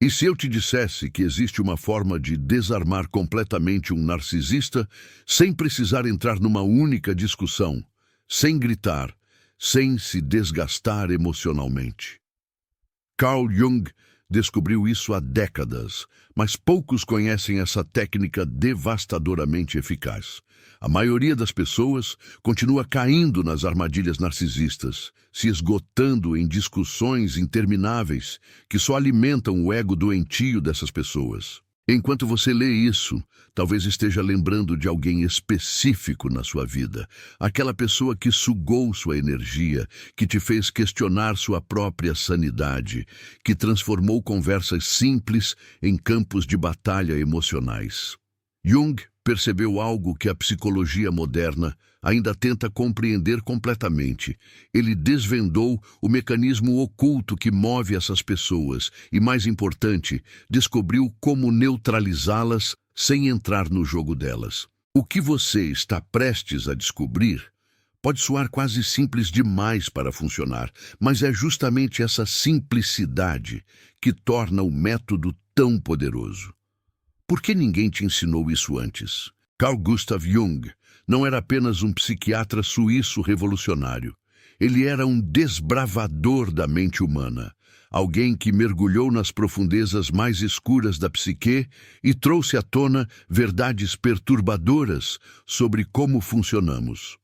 E se eu te dissesse que existe uma forma de desarmar completamente um narcisista sem precisar entrar numa única discussão, sem gritar, sem se desgastar emocionalmente? Carl Jung descobriu isso há décadas, mas poucos conhecem essa técnica devastadoramente eficaz. A maioria das pessoas continua caindo nas armadilhas narcisistas, se esgotando em discussões intermináveis que só alimentam o ego doentio dessas pessoas. Enquanto você lê isso, talvez esteja lembrando de alguém específico na sua vida, aquela pessoa que sugou sua energia, que te fez questionar sua própria sanidade, que transformou conversas simples em campos de batalha emocionais. Jung percebeu algo que a psicologia moderna ainda tenta compreender completamente. Ele desvendou o mecanismo oculto que move essas pessoas e, mais importante, descobriu como neutralizá-las sem entrar no jogo delas. O que você está prestes a descobrir pode soar quase simples demais para funcionar, mas é justamente essa simplicidade que torna o método tão poderoso. Por que ninguém te ensinou isso antes? Carl Gustav Jung não era apenas um psiquiatra suíço revolucionário. Ele era um desbravador da mente humana, alguém que mergulhou nas profundezas mais escuras da psique e trouxe à tona verdades perturbadoras sobre como funcionamos.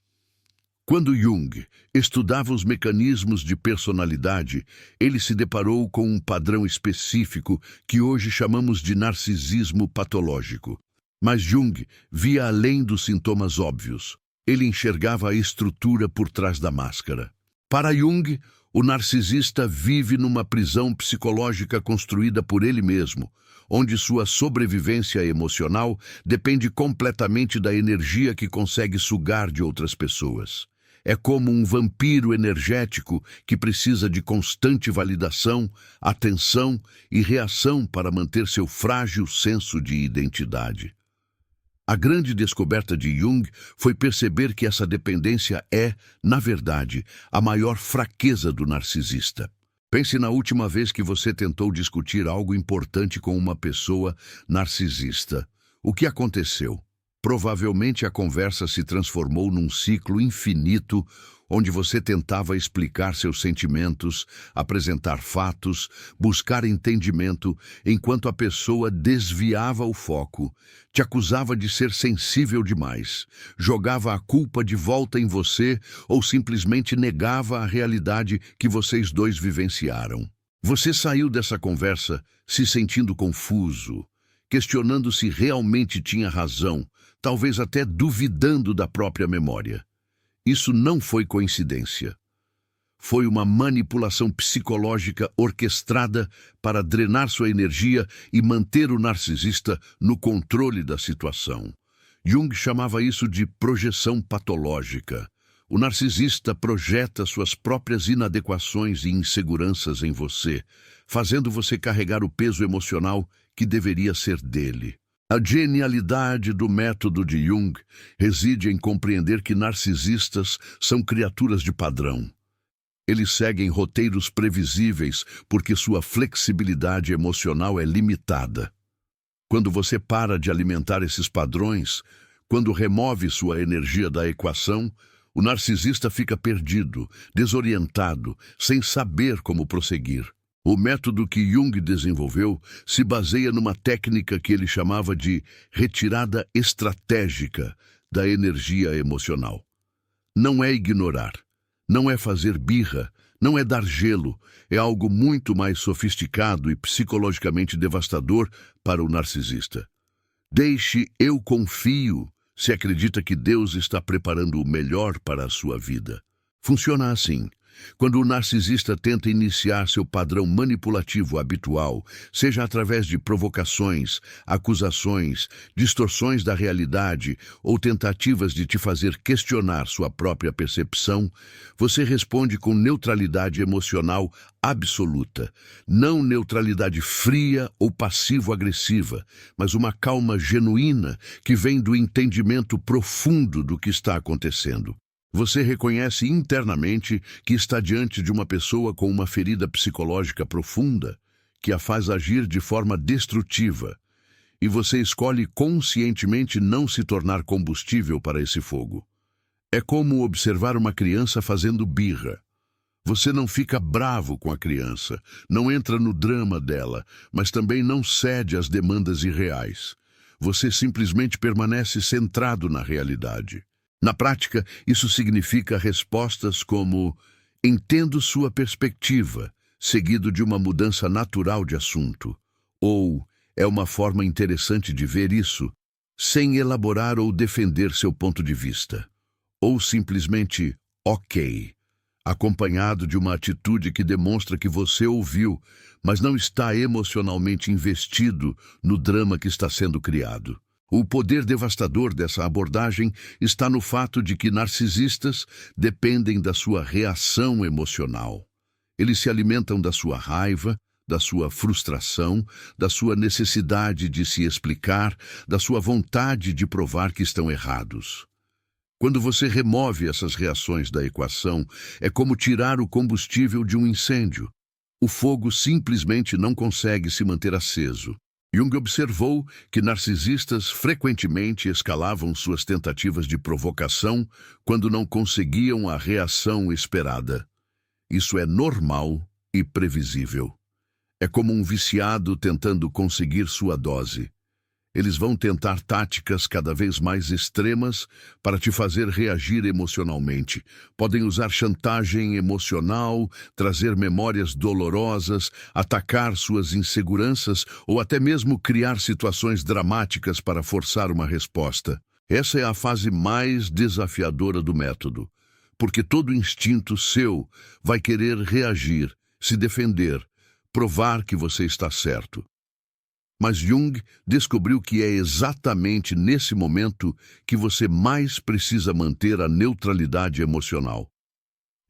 Quando Jung estudava os mecanismos de personalidade, ele se deparou com um padrão específico que hoje chamamos de narcisismo patológico. Mas Jung via além dos sintomas óbvios. Ele enxergava a estrutura por trás da máscara. Para Jung, o narcisista vive numa prisão psicológica construída por ele mesmo, onde sua sobrevivência emocional depende completamente da energia que consegue sugar de outras pessoas. É como um vampiro energético que precisa de constante validação, atenção e reação para manter seu frágil senso de identidade. A grande descoberta de Jung foi perceber que essa dependência é, na verdade, a maior fraqueza do narcisista. Pense na última vez que você tentou discutir algo importante com uma pessoa narcisista. O que aconteceu? Provavelmente a conversa se transformou num ciclo infinito onde você tentava explicar seus sentimentos, apresentar fatos, buscar entendimento, enquanto a pessoa desviava o foco, te acusava de ser sensível demais, jogava a culpa de volta em você ou simplesmente negava a realidade que vocês dois vivenciaram. Você saiu dessa conversa se sentindo confuso, questionando se realmente tinha razão, talvez até duvidando da própria memória. Isso não foi coincidência. Foi uma manipulação psicológica orquestrada para drenar sua energia e manter o narcisista no controle da situação. Jung chamava isso de projeção patológica. O narcisista projeta suas próprias inadequações e inseguranças em você, fazendo você carregar o peso emocional que deveria ser dele. A genialidade do método de Jung reside em compreender que narcisistas são criaturas de padrão. Eles seguem roteiros previsíveis porque sua flexibilidade emocional é limitada. Quando você para de alimentar esses padrões, quando remove sua energia da equação, o narcisista fica perdido, desorientado, sem saber como prosseguir. O método que Jung desenvolveu se baseia numa técnica que ele chamava de retirada estratégica da energia emocional. Não é ignorar, não é fazer birra, não é dar gelo, é algo muito mais sofisticado e psicologicamente devastador para o narcisista. Deixe "eu confio" se acredita que Deus está preparando o melhor para a sua vida. Funciona assim. Quando o narcisista tenta iniciar seu padrão manipulativo habitual, seja através de provocações, acusações, distorções da realidade ou tentativas de te fazer questionar sua própria percepção, você responde com neutralidade emocional absoluta. Não neutralidade fria ou passivo-agressiva, mas uma calma genuína que vem do entendimento profundo do que está acontecendo. Você reconhece internamente que está diante de uma pessoa com uma ferida psicológica profunda, que a faz agir de forma destrutiva, e você escolhe conscientemente não se tornar combustível para esse fogo. É como observar uma criança fazendo birra. Você não fica bravo com a criança, não entra no drama dela, mas também não cede às demandas irreais. Você simplesmente permanece centrado na realidade. Na prática, isso significa respostas como: entendo sua perspectiva, seguido de uma mudança natural de assunto. Ou, é uma forma interessante de ver isso, sem elaborar ou defender seu ponto de vista. Ou simplesmente, ok, acompanhado de uma atitude que demonstra que você ouviu, mas não está emocionalmente investido no drama que está sendo criado. O poder devastador dessa abordagem está no fato de que narcisistas dependem da sua reação emocional. Eles se alimentam da sua raiva, da sua frustração, da sua necessidade de se explicar, da sua vontade de provar que estão errados. Quando você remove essas reações da equação, é como tirar o combustível de um incêndio. O fogo simplesmente não consegue se manter aceso. Jung observou que narcisistas frequentemente escalavam suas tentativas de provocação quando não conseguiam a reação esperada. Isso é normal e previsível. É como um viciado tentando conseguir sua dose. Eles vão tentar táticas cada vez mais extremas para te fazer reagir emocionalmente. Podem usar chantagem emocional, trazer memórias dolorosas, atacar suas inseguranças ou até mesmo criar situações dramáticas para forçar uma resposta. Essa é a fase mais desafiadora do método, porque todo instinto seu vai querer reagir, se defender, provar que você está certo. Mas Jung descobriu que é exatamente nesse momento que você mais precisa manter a neutralidade emocional.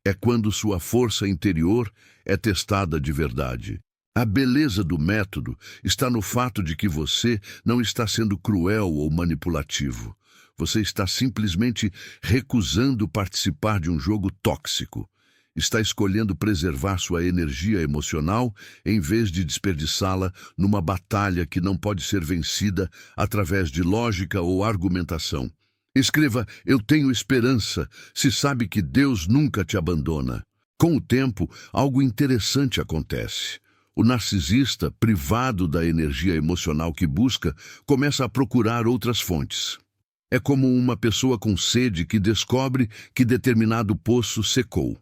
É quando sua força interior é testada de verdade. A beleza do método está no fato de que você não está sendo cruel ou manipulativo. Você está simplesmente recusando participar de um jogo tóxico. Está escolhendo preservar sua energia emocional em vez de desperdiçá-la numa batalha que não pode ser vencida através de lógica ou argumentação. Escreva: eu tenho esperança, se sabe que Deus nunca te abandona. Com o tempo, algo interessante acontece. O narcisista, privado da energia emocional que busca, começa a procurar outras fontes. É como uma pessoa com sede que descobre que determinado poço secou.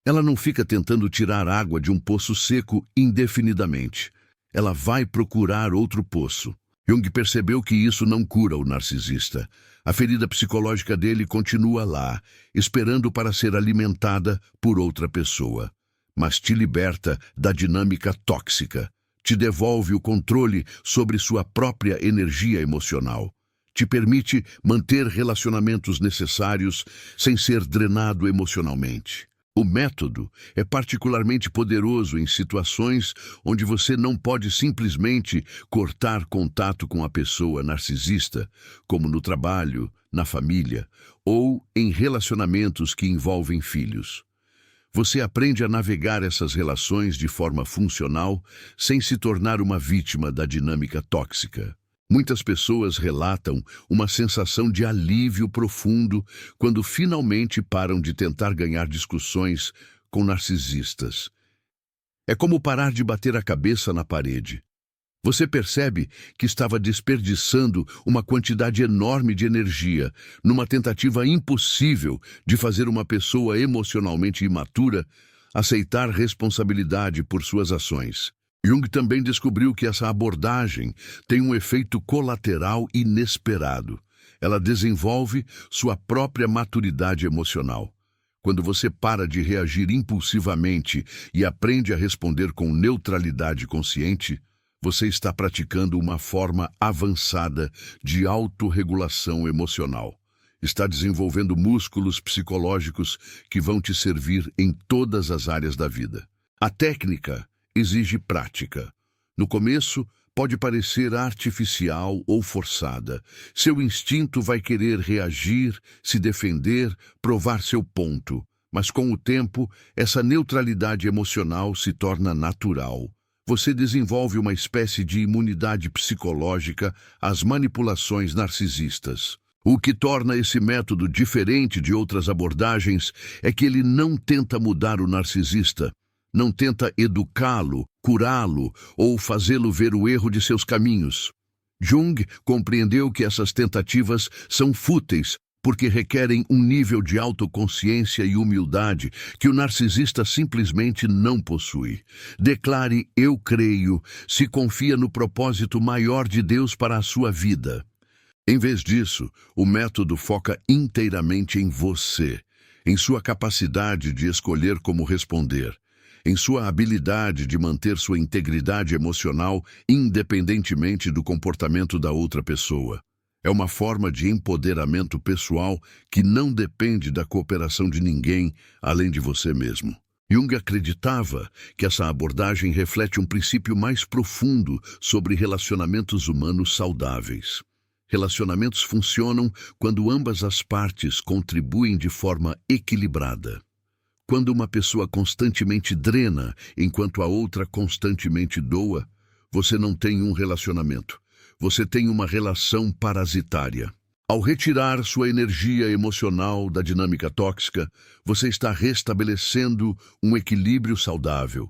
Ela não fica tentando tirar água de um poço seco indefinidamente. Ela vai procurar outro poço. Jung percebeu que isso não cura o narcisista. A ferida psicológica dele continua lá, esperando para ser alimentada por outra pessoa. Mas te liberta da dinâmica tóxica. Te devolve o controle sobre sua própria energia emocional. Te permite manter relacionamentos necessários sem ser drenado emocionalmente. O método é particularmente poderoso em situações onde você não pode simplesmente cortar contato com a pessoa narcisista, como no trabalho, na família ou em relacionamentos que envolvem filhos. Você aprende a navegar essas relações de forma funcional sem se tornar uma vítima da dinâmica tóxica. Muitas pessoas relatam uma sensação de alívio profundo quando finalmente param de tentar ganhar discussões com narcisistas. É como parar de bater a cabeça na parede. Você percebe que estava desperdiçando uma quantidade enorme de energia numa tentativa impossível de fazer uma pessoa emocionalmente imatura aceitar responsabilidade por suas ações. Jung também descobriu que essa abordagem tem um efeito colateral inesperado. Ela desenvolve sua própria maturidade emocional. Quando você para de reagir impulsivamente e aprende a responder com neutralidade consciente, você está praticando uma forma avançada de autorregulação emocional. Está desenvolvendo músculos psicológicos que vão te servir em todas as áreas da vida. A técnica exige prática. No começo, pode parecer artificial ou forçada. Seu instinto vai querer reagir, se defender, provar seu ponto. Mas com o tempo, essa neutralidade emocional se torna natural. Você desenvolve uma espécie de imunidade psicológica às manipulações narcisistas. O que torna esse método diferente de outras abordagens é que ele não tenta mudar o narcisista, não tenta educá-lo, curá-lo ou fazê-lo ver o erro de seus caminhos. Jung compreendeu que essas tentativas são fúteis porque requerem um nível de autoconsciência e humildade que o narcisista simplesmente não possui. Declare "eu creio" se confia no propósito maior de Deus para a sua vida. Em vez disso, o método foca inteiramente em você, em sua capacidade de escolher como responder, em sua habilidade de manter sua integridade emocional independentemente do comportamento da outra pessoa. É uma forma de empoderamento pessoal que não depende da cooperação de ninguém além de você mesmo. Jung acreditava que essa abordagem reflete um princípio mais profundo sobre relacionamentos humanos saudáveis. Relacionamentos funcionam quando ambas as partes contribuem de forma equilibrada. Quando uma pessoa constantemente drena enquanto a outra constantemente doa, você não tem um relacionamento. Você tem uma relação parasitária. Ao retirar sua energia emocional da dinâmica tóxica, você está restabelecendo um equilíbrio saudável.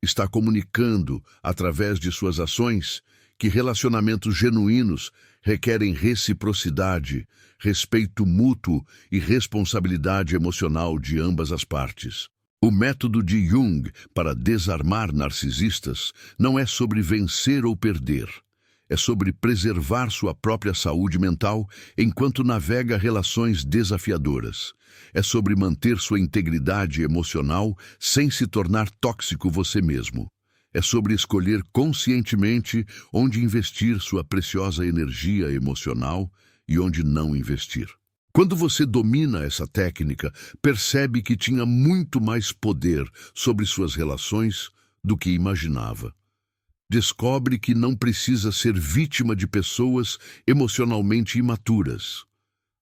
Está comunicando, através de suas ações, que relacionamentos genuínos requerem reciprocidade, respeito mútuo e responsabilidade emocional de ambas as partes. O método de Jung para desarmar narcisistas não é sobre vencer ou perder. É sobre preservar sua própria saúde mental enquanto navega relações desafiadoras. É sobre manter sua integridade emocional sem se tornar tóxico você mesmo. É sobre escolher conscientemente onde investir sua preciosa energia emocional e onde não investir. Quando você domina essa técnica, percebe que tinha muito mais poder sobre suas relações do que imaginava. Descobre que não precisa ser vítima de pessoas emocionalmente imaturas.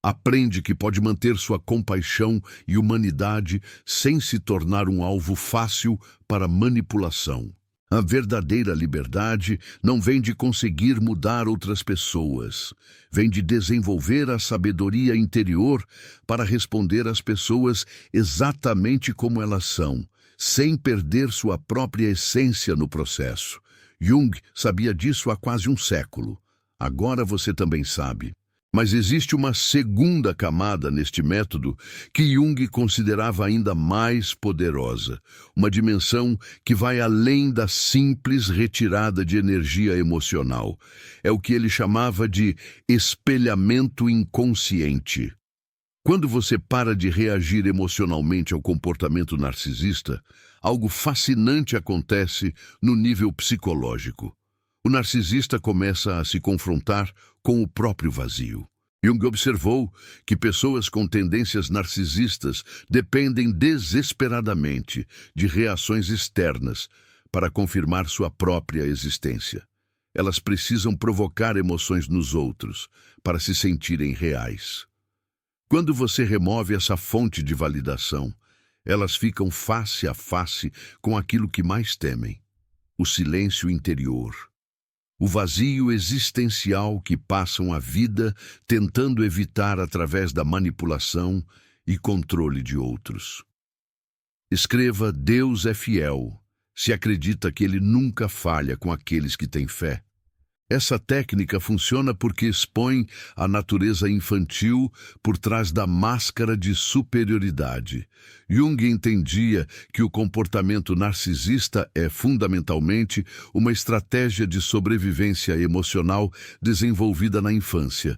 Aprende que pode manter sua compaixão e humanidade sem se tornar um alvo fácil para manipulação. A verdadeira liberdade não vem de conseguir mudar outras pessoas. Vem de desenvolver a sabedoria interior para responder às pessoas exatamente como elas são, sem perder sua própria essência no processo. Jung sabia disso há quase um século. Agora você também sabe. Mas existe uma segunda camada neste método que Jung considerava ainda mais poderosa, uma dimensão que vai além da simples retirada de energia emocional. É o que ele chamava de espelhamento inconsciente. Quando você para de reagir emocionalmente ao comportamento narcisista, algo fascinante acontece no nível psicológico. O narcisista começa a se confrontar com o próprio vazio. Jung observou que pessoas com tendências narcisistas dependem desesperadamente de reações externas para confirmar sua própria existência. Elas precisam provocar emoções nos outros para se sentirem reais. Quando você remove essa fonte de validação, elas ficam face a face com aquilo que mais temem: o silêncio interior. O vazio existencial que passam a vida tentando evitar através da manipulação e controle de outros. Escreva "Deus é fiel", se acredita que ele nunca falha com aqueles que têm fé. Essa técnica funciona porque expõe a natureza infantil por trás da máscara de superioridade. Jung entendia que o comportamento narcisista é fundamentalmente uma estratégia de sobrevivência emocional desenvolvida na infância.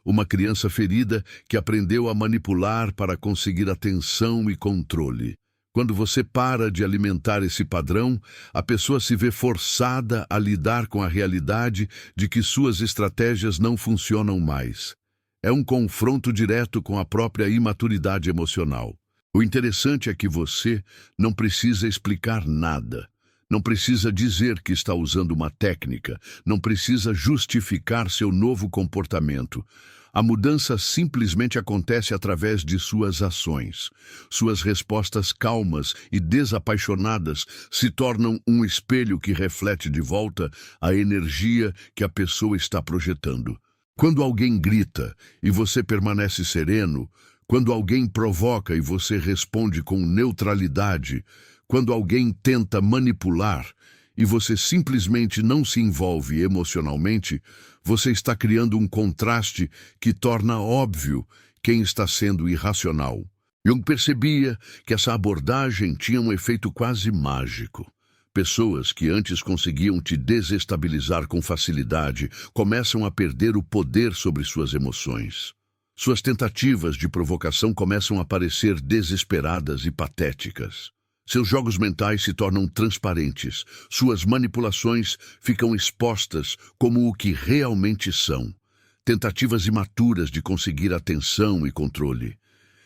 Uma criança ferida que aprendeu a manipular para conseguir atenção e controle. Quando você para de alimentar esse padrão, a pessoa se vê forçada a lidar com a realidade de que suas estratégias não funcionam mais. É um confronto direto com a própria imaturidade emocional. O interessante é que você não precisa explicar nada. Não precisa dizer que está usando uma técnica. Não precisa justificar seu novo comportamento. A mudança simplesmente acontece através de suas ações. Suas respostas calmas e desapaixonadas se tornam um espelho que reflete de volta a energia que a pessoa está projetando. Quando alguém grita e você permanece sereno, quando alguém provoca e você responde com neutralidade, quando alguém tenta manipular e você simplesmente não se envolve emocionalmente, você está criando um contraste que torna óbvio quem está sendo irracional. Jung percebia que essa abordagem tinha um efeito quase mágico. Pessoas que antes conseguiam te desestabilizar com facilidade começam a perder o poder sobre suas emoções. Suas tentativas de provocação começam a parecer desesperadas e patéticas. Seus jogos mentais se tornam transparentes, suas manipulações ficam expostas como o que realmente são. Tentativas imaturas de conseguir atenção e controle.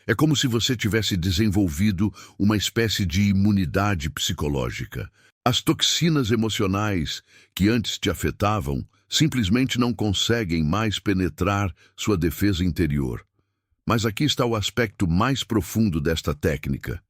É como se você tivesse desenvolvido uma espécie de imunidade psicológica. As toxinas emocionais que antes te afetavam simplesmente não conseguem mais penetrar sua defesa interior. Mas aqui está o aspecto mais profundo desta técnica.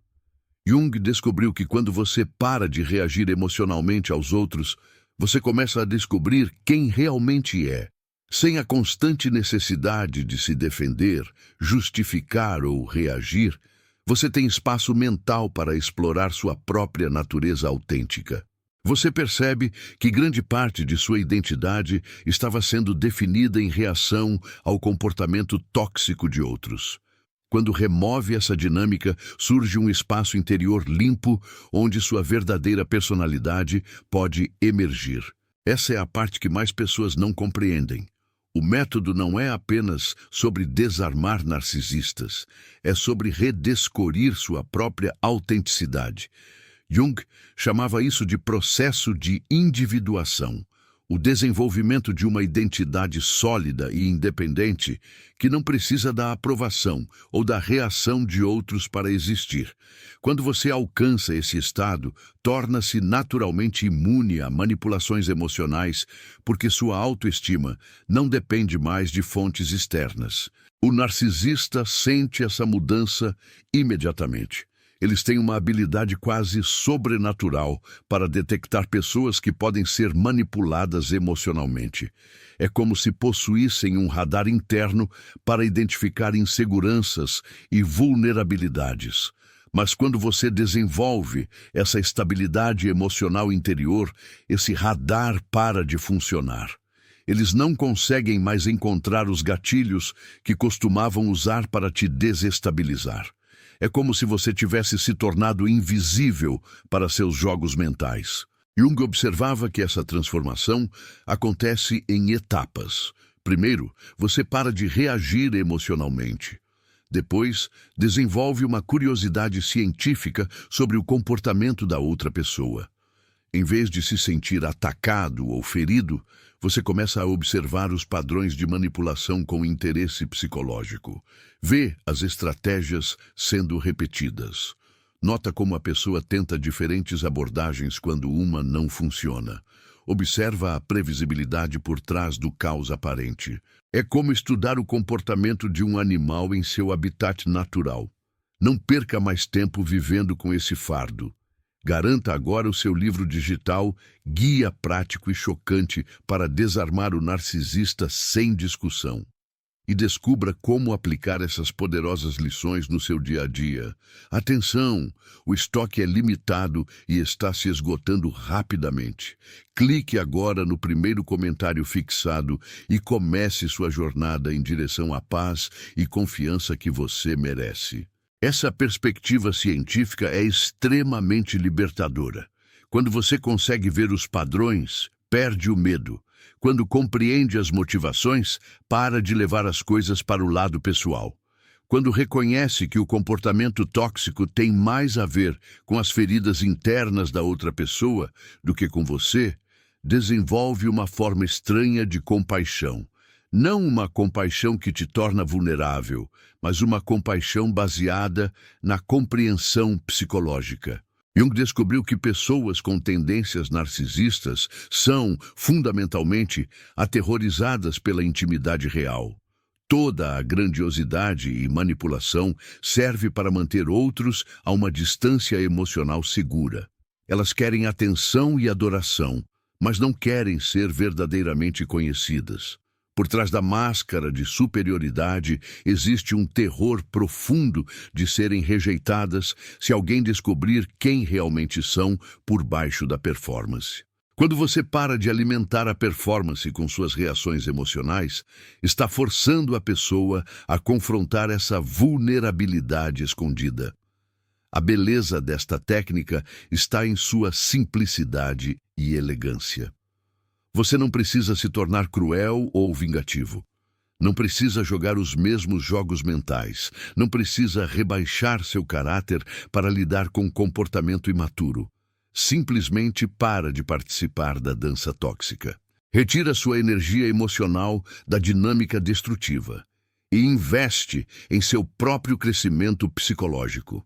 Jung descobriu que quando você para de reagir emocionalmente aos outros, você começa a descobrir quem realmente é. Sem a constante necessidade de se defender, justificar ou reagir, você tem espaço mental para explorar sua própria natureza autêntica. Você percebe que grande parte de sua identidade estava sendo definida em reação ao comportamento tóxico de outros. Quando remove essa dinâmica, surge um espaço interior limpo, onde sua verdadeira personalidade pode emergir. Essa é a parte que mais pessoas não compreendem. O método não é apenas sobre desarmar narcisistas, é sobre redescobrir sua própria autenticidade. Jung chamava isso de processo de individuação, o desenvolvimento de uma identidade sólida e independente que não precisa da aprovação ou da reação de outros para existir. Quando você alcança esse estado, torna-se naturalmente imune a manipulações emocionais, porque sua autoestima não depende mais de fontes externas. O narcisista sente essa mudança imediatamente. Eles têm uma habilidade quase sobrenatural para detectar pessoas que podem ser manipuladas emocionalmente. É como se possuíssem um radar interno para identificar inseguranças e vulnerabilidades. Mas quando você desenvolve essa estabilidade emocional interior, esse radar para de funcionar. Eles não conseguem mais encontrar os gatilhos que costumavam usar para te desestabilizar. É como se você tivesse se tornado invisível para seus jogos mentais. Jung observava que essa transformação acontece em etapas. Primeiro, você para de reagir emocionalmente. Depois, desenvolve uma curiosidade científica sobre o comportamento da outra pessoa. Em vez de se sentir atacado ou ferido, você começa a observar os padrões de manipulação com interesse psicológico. Vê as estratégias sendo repetidas. Nota como a pessoa tenta diferentes abordagens quando uma não funciona. Observa a previsibilidade por trás do caos aparente. É como estudar o comportamento de um animal em seu habitat natural. Não perca mais tempo vivendo com esse fardo. Garanta agora o seu livro digital, Guia Prático e Chocante para Desarmar o Narcisista Sem Discussão. E descubra como aplicar essas poderosas lições no seu dia a dia. Atenção! O estoque é limitado e está se esgotando rapidamente. Clique agora no primeiro comentário fixado e comece sua jornada em direção à paz e confiança que você merece. Essa perspectiva científica é extremamente libertadora. Quando você consegue ver os padrões, perde o medo. Quando compreende as motivações, para de levar as coisas para o lado pessoal. Quando reconhece que o comportamento tóxico tem mais a ver com as feridas internas da outra pessoa do que com você, desenvolve uma forma estranha de compaixão. Não uma compaixão que te torna vulnerável, mas uma compaixão baseada na compreensão psicológica. Jung descobriu que pessoas com tendências narcisistas são, fundamentalmente, aterrorizadas pela intimidade real. Toda a grandiosidade e manipulação serve para manter outros a uma distância emocional segura. Elas querem atenção e adoração, mas não querem ser verdadeiramente conhecidas. Por trás da máscara de superioridade existe um terror profundo de serem rejeitadas se alguém descobrir quem realmente são por baixo da performance. Quando você para de alimentar a performance com suas reações emocionais, está forçando a pessoa a confrontar essa vulnerabilidade escondida. A beleza desta técnica está em sua simplicidade e elegância. Você não precisa se tornar cruel ou vingativo. Não precisa jogar os mesmos jogos mentais. Não precisa rebaixar seu caráter para lidar com comportamento imaturo. Simplesmente para de participar da dança tóxica. Retira sua energia emocional da dinâmica destrutiva e investe em seu próprio crescimento psicológico.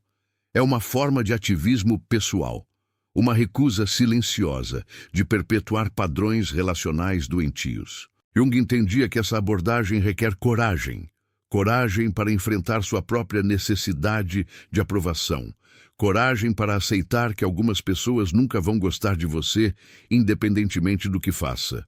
É uma forma de ativismo pessoal, uma recusa silenciosa de perpetuar padrões relacionais doentios. Jung entendia que essa abordagem requer coragem. Coragem para enfrentar sua própria necessidade de aprovação. Coragem para aceitar que algumas pessoas nunca vão gostar de você, independentemente do que faça.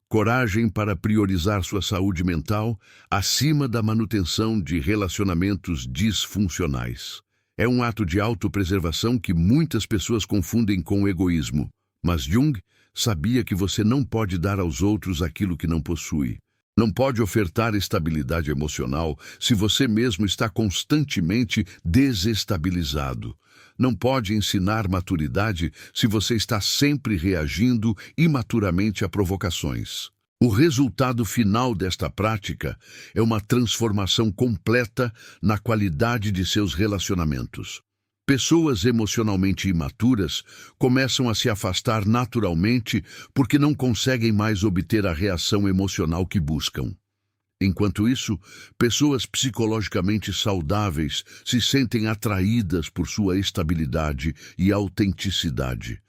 Coragem para priorizar sua saúde mental acima da manutenção de relacionamentos disfuncionais. É um ato de autopreservação que muitas pessoas confundem com egoísmo, mas Jung sabia que você não pode dar aos outros aquilo que não possui. Não pode ofertar estabilidade emocional se você mesmo está constantemente desestabilizado. Não pode ensinar maturidade se você está sempre reagindo imaturamente a provocações. O resultado final desta prática é uma transformação completa na qualidade de seus relacionamentos. Pessoas emocionalmente imaturas começam a se afastar naturalmente porque não conseguem mais obter a reação emocional que buscam. Enquanto isso, pessoas psicologicamente saudáveis se sentem atraídas por sua estabilidade e autenticidade.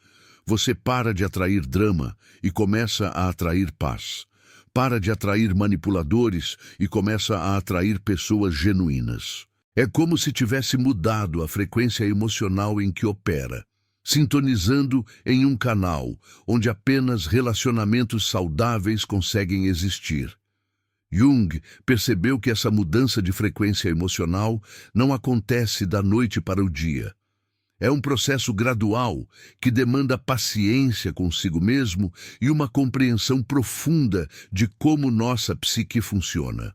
Você para de atrair drama e começa a atrair paz. Para de atrair manipuladores e começa a atrair pessoas genuínas. É como se tivesse mudado a frequência emocional em que opera, sintonizando em um canal onde apenas relacionamentos saudáveis conseguem existir. Jung percebeu que essa mudança de frequência emocional não acontece da noite para o dia. É um processo gradual que demanda paciência consigo mesmo e uma compreensão profunda de como nossa psique funciona.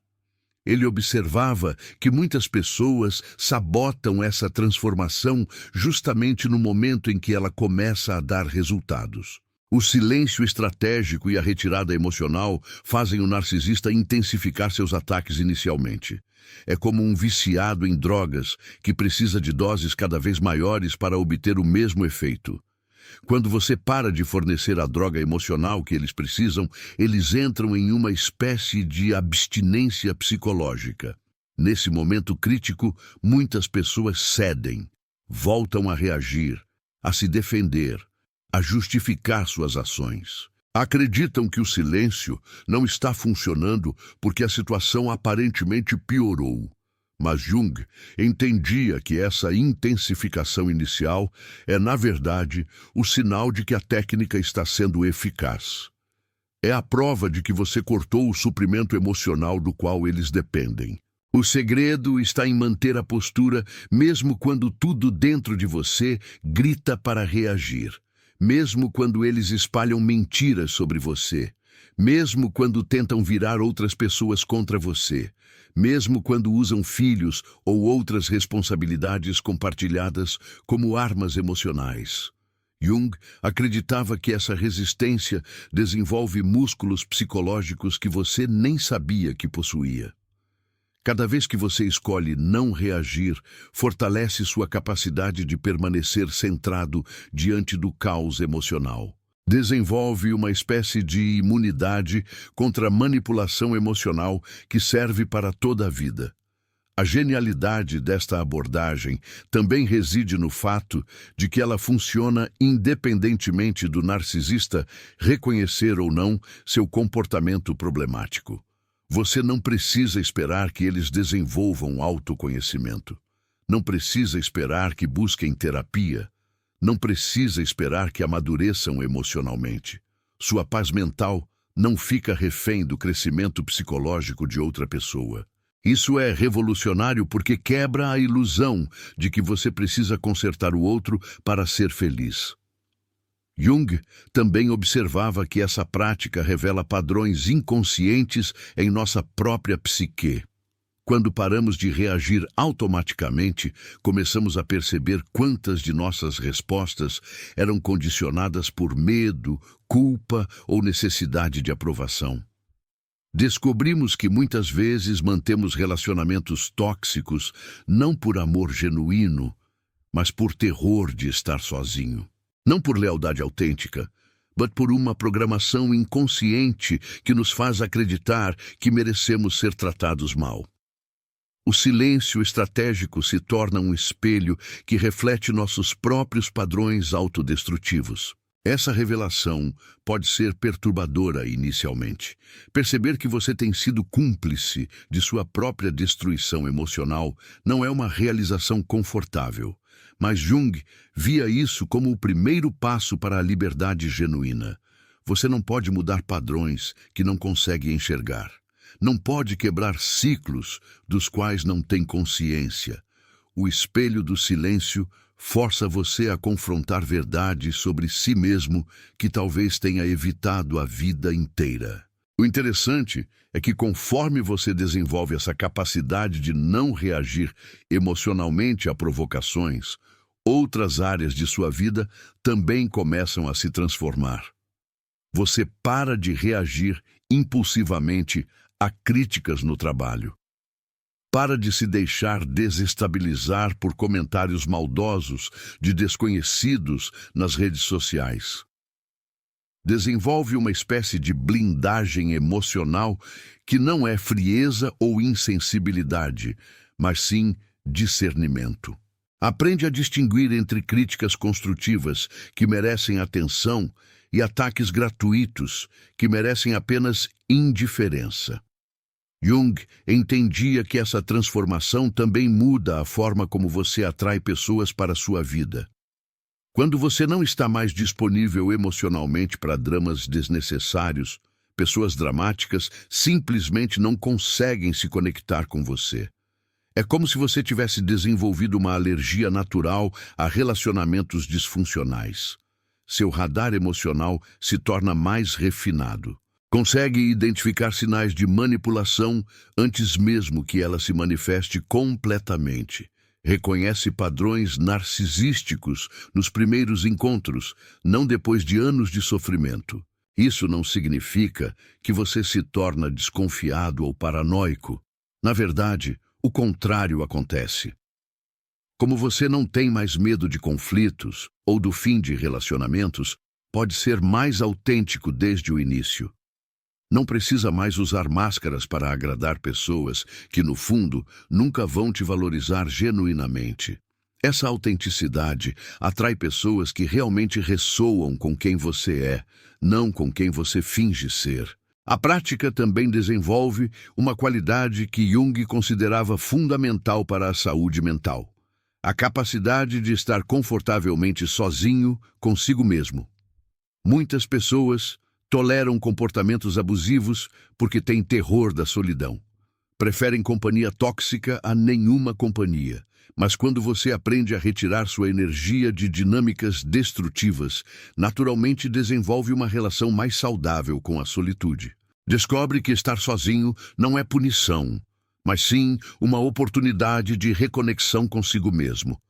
Ele observava que muitas pessoas sabotam essa transformação justamente no momento em que ela começa a dar resultados. O silêncio estratégico e a retirada emocional fazem o narcisista intensificar seus ataques inicialmente. É como um viciado em drogas que precisa de doses cada vez maiores para obter o mesmo efeito. Quando você para de fornecer a droga emocional que eles precisam, eles entram em uma espécie de abstinência psicológica. Nesse momento crítico, muitas pessoas cedem, voltam a reagir, a se defender, a justificar suas ações. Acreditam que o silêncio não está funcionando porque a situação aparentemente piorou. Mas Jung entendia que essa intensificação inicial é, na verdade, o sinal de que a técnica está sendo eficaz. É a prova de que você cortou o suprimento emocional do qual eles dependem. O segredo está em manter a postura mesmo quando tudo dentro de você grita para reagir. Mesmo quando eles espalham mentiras sobre você, mesmo quando tentam virar outras pessoas contra você, mesmo quando usam filhos ou outras responsabilidades compartilhadas como armas emocionais. Jung acreditava que essa resistência desenvolve músculos psicológicos que você nem sabia que possuía. Cada vez que você escolhe não reagir, fortalece sua capacidade de permanecer centrado diante do caos emocional. Desenvolve uma espécie de imunidade contra a manipulação emocional que serve para toda a vida. A genialidade desta abordagem também reside no fato de que ela funciona independentemente do narcisista reconhecer ou não seu comportamento problemático. Você não precisa esperar que eles desenvolvam autoconhecimento. Não precisa esperar que busquem terapia. Não precisa esperar que amadureçam emocionalmente. Sua paz mental não fica refém do crescimento psicológico de outra pessoa. Isso é revolucionário porque quebra a ilusão de que você precisa consertar o outro para ser feliz. Jung também observava que essa prática revela padrões inconscientes em nossa própria psique. Quando paramos de reagir automaticamente, começamos a perceber quantas de nossas respostas eram condicionadas por medo, culpa ou necessidade de aprovação. Descobrimos que muitas vezes mantemos relacionamentos tóxicos não por amor genuíno, mas por terror de estar sozinho. Não por lealdade autêntica, mas por uma programação inconsciente que nos faz acreditar que merecemos ser tratados mal. O silêncio estratégico se torna um espelho que reflete nossos próprios padrões autodestrutivos. Essa revelação pode ser perturbadora inicialmente. Perceber que você tem sido cúmplice de sua própria destruição emocional não é uma realização confortável. Mas Jung via isso como o primeiro passo para a liberdade genuína. Você não pode mudar padrões que não consegue enxergar. Não pode quebrar ciclos dos quais não tem consciência. O espelho do silêncio força você a confrontar verdades sobre si mesmo que talvez tenha evitado a vida inteira. O interessante é que conforme você desenvolve essa capacidade de não reagir emocionalmente a provocações, outras áreas de sua vida também começam a se transformar. Você para de reagir impulsivamente a críticas no trabalho. Para de se deixar desestabilizar por comentários maldosos de desconhecidos nas redes sociais. Desenvolve uma espécie de blindagem emocional que não é frieza ou insensibilidade, mas sim discernimento. Aprende a distinguir entre críticas construtivas que merecem atenção e ataques gratuitos que merecem apenas indiferença. Jung entendia que essa transformação também muda a forma como você atrai pessoas para a sua vida. Quando você não está mais disponível emocionalmente para dramas desnecessários, pessoas dramáticas simplesmente não conseguem se conectar com você. É como se você tivesse desenvolvido uma alergia natural a relacionamentos disfuncionais. Seu radar emocional se torna mais refinado. Consegue identificar sinais de manipulação antes mesmo que ela se manifeste completamente. Reconhece padrões narcisísticos nos primeiros encontros, não depois de anos de sofrimento. Isso não significa que você se torna desconfiado ou paranoico. Na verdade, o contrário acontece. Como você não tem mais medo de conflitos ou do fim de relacionamentos, pode ser mais autêntico desde o início. Não precisa mais usar máscaras para agradar pessoas que, no fundo, nunca vão te valorizar genuinamente. Essa autenticidade atrai pessoas que realmente ressoam com quem você é, não com quem você finge ser. A prática também desenvolve uma qualidade que Jung considerava fundamental para a saúde mental: a capacidade de estar confortavelmente sozinho consigo mesmo. Muitas pessoas toleram comportamentos abusivos porque têm terror da solidão. Preferem companhia tóxica a nenhuma companhia. Mas quando você aprende a retirar sua energia de dinâmicas destrutivas, naturalmente desenvolve uma relação mais saudável com a solitude. Descobre que estar sozinho não é punição, mas sim uma oportunidade de reconexão consigo mesmo.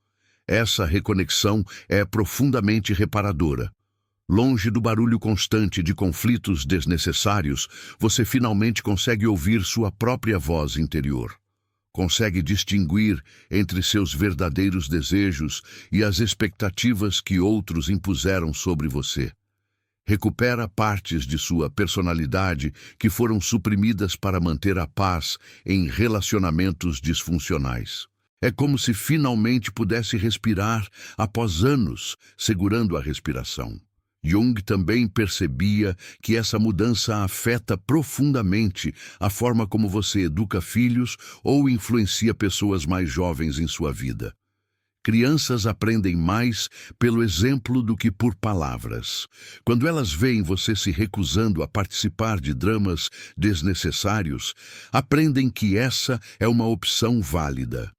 Essa reconexão é profundamente reparadora. Longe do barulho constante de conflitos desnecessários, você finalmente consegue ouvir sua própria voz interior. Consegue distinguir entre seus verdadeiros desejos e as expectativas que outros impuseram sobre você. Recupera partes de sua personalidade que foram suprimidas para manter a paz em relacionamentos disfuncionais. É como se finalmente pudesse respirar após anos segurando a respiração. Jung também percebia que essa mudança afeta profundamente a forma como você educa filhos ou influencia pessoas mais jovens em sua vida. Crianças aprendem mais pelo exemplo do que por palavras. Quando elas veem você se recusando a participar de dramas desnecessários, aprendem que essa é uma opção válida,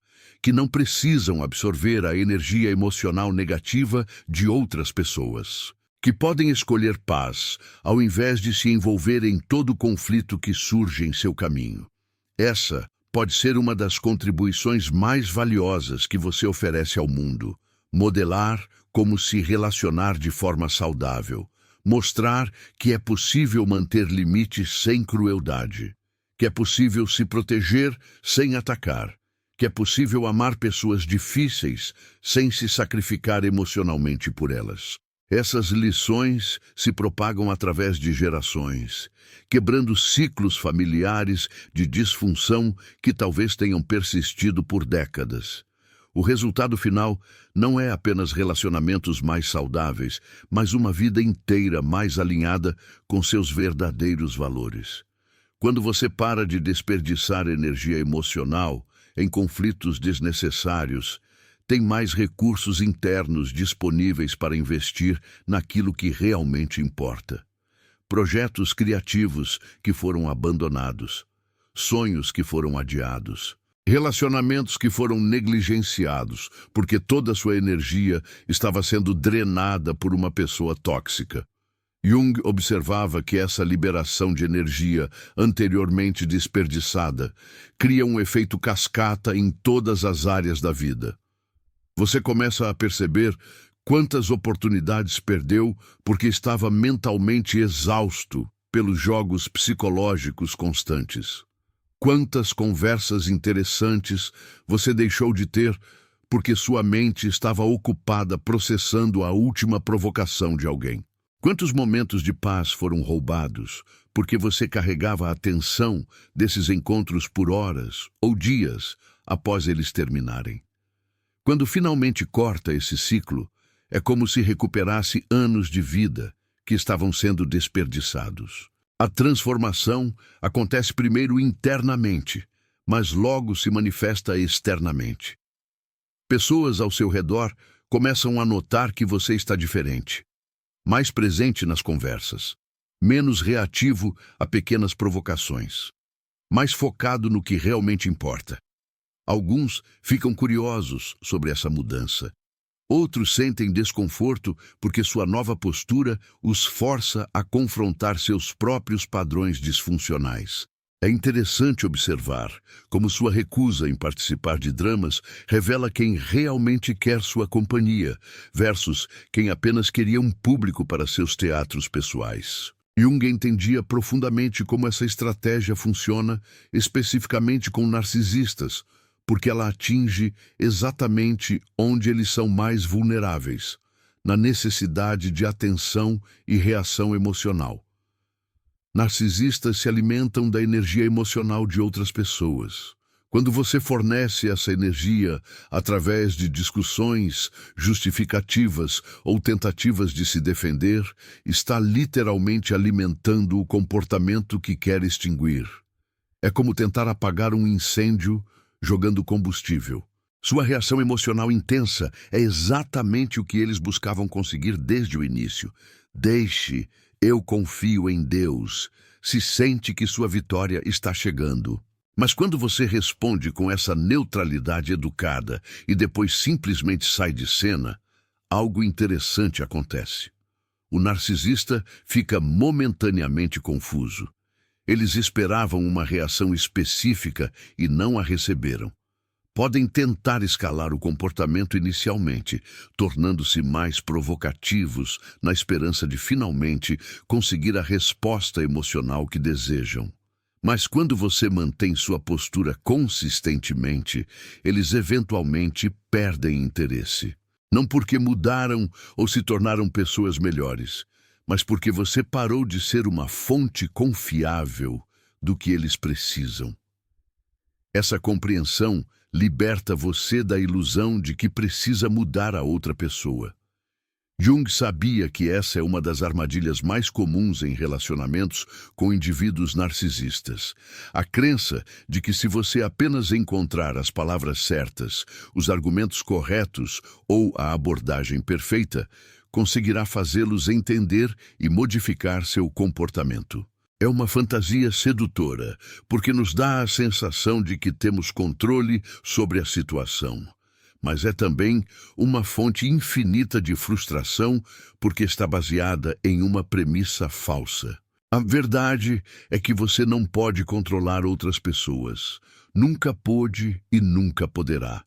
que não precisam absorver a energia emocional negativa de outras pessoas, que podem escolher paz ao invés de se envolver em todo o conflito que surge em seu caminho. Essa pode ser uma das contribuições mais valiosas que você oferece ao mundo. Modelar como se relacionar de forma saudável. Mostrar que é possível manter limites sem crueldade. Que é possível se proteger sem atacar. Que é possível amar pessoas difíceis sem se sacrificar emocionalmente por elas. Essas lições se propagam através de gerações, quebrando ciclos familiares de disfunção que talvez tenham persistido por décadas. O resultado final não é apenas relacionamentos mais saudáveis, mas uma vida inteira mais alinhada com seus verdadeiros valores. Quando você para de desperdiçar energia emocional em conflitos desnecessários, tem mais recursos internos disponíveis para investir naquilo que realmente importa. Projetos criativos que foram abandonados, sonhos que foram adiados, relacionamentos que foram negligenciados porque toda a sua energia estava sendo drenada por uma pessoa tóxica. Jung observava que essa liberação de energia anteriormente desperdiçada cria um efeito cascata em todas as áreas da vida. Você começa a perceber quantas oportunidades perdeu porque estava mentalmente exausto pelos jogos psicológicos constantes. Quantas conversas interessantes você deixou de ter porque sua mente estava ocupada processando a última provocação de alguém. Quantos momentos de paz foram roubados porque você carregava a tensão desses encontros por horas ou dias após eles terminarem. Quando finalmente corta esse ciclo, é como se recuperasse anos de vida que estavam sendo desperdiçados. A transformação acontece primeiro internamente, mas logo se manifesta externamente. Pessoas ao seu redor começam a notar que você está diferente, mais presente nas conversas, menos reativo a pequenas provocações, mais focado no que realmente importa. Alguns ficam curiosos sobre essa mudança. Outros sentem desconforto porque sua nova postura os força a confrontar seus próprios padrões disfuncionais. É interessante observar como sua recusa em participar de dramas revela quem realmente quer sua companhia, versus quem apenas queria um público para seus teatros pessoais. Jung entendia profundamente como essa estratégia funciona, especificamente com narcisistas, porque ela atinge exatamente onde eles são mais vulneráveis, na necessidade de atenção e reação emocional. Narcisistas se alimentam da energia emocional de outras pessoas. Quando você fornece essa energia através de discussões, justificativas ou tentativas de se defender, está literalmente alimentando o comportamento que quer extinguir. É como tentar apagar um incêndio jogando combustível. Sua reação emocional intensa é exatamente o que eles buscavam conseguir desde o início. Deixe, eu confio em Deus. Se sente que sua vitória está chegando. Mas quando você responde com essa neutralidade educada e depois simplesmente sai de cena, algo interessante acontece. O narcisista fica momentaneamente confuso. Eles esperavam uma reação específica e não a receberam. Podem tentar escalar o comportamento inicialmente, tornando-se mais provocativos na esperança de finalmente conseguir a resposta emocional que desejam. Mas quando você mantém sua postura consistentemente, eles eventualmente perdem interesse. Não porque mudaram ou se tornaram pessoas melhores, mas porque você parou de ser uma fonte confiável do que eles precisam. Essa compreensão liberta você da ilusão de que precisa mudar a outra pessoa. Jung sabia que essa é uma das armadilhas mais comuns em relacionamentos com indivíduos narcisistas. A crença de que se você apenas encontrar as palavras certas, os argumentos corretos ou a abordagem perfeita, conseguirá fazê-los entender e modificar seu comportamento. É uma fantasia sedutora, porque nos dá a sensação de que temos controle sobre a situação. Mas é também uma fonte infinita de frustração porque está baseada em uma premissa falsa. A verdade é que você não pode controlar outras pessoas. Nunca pôde e nunca poderá.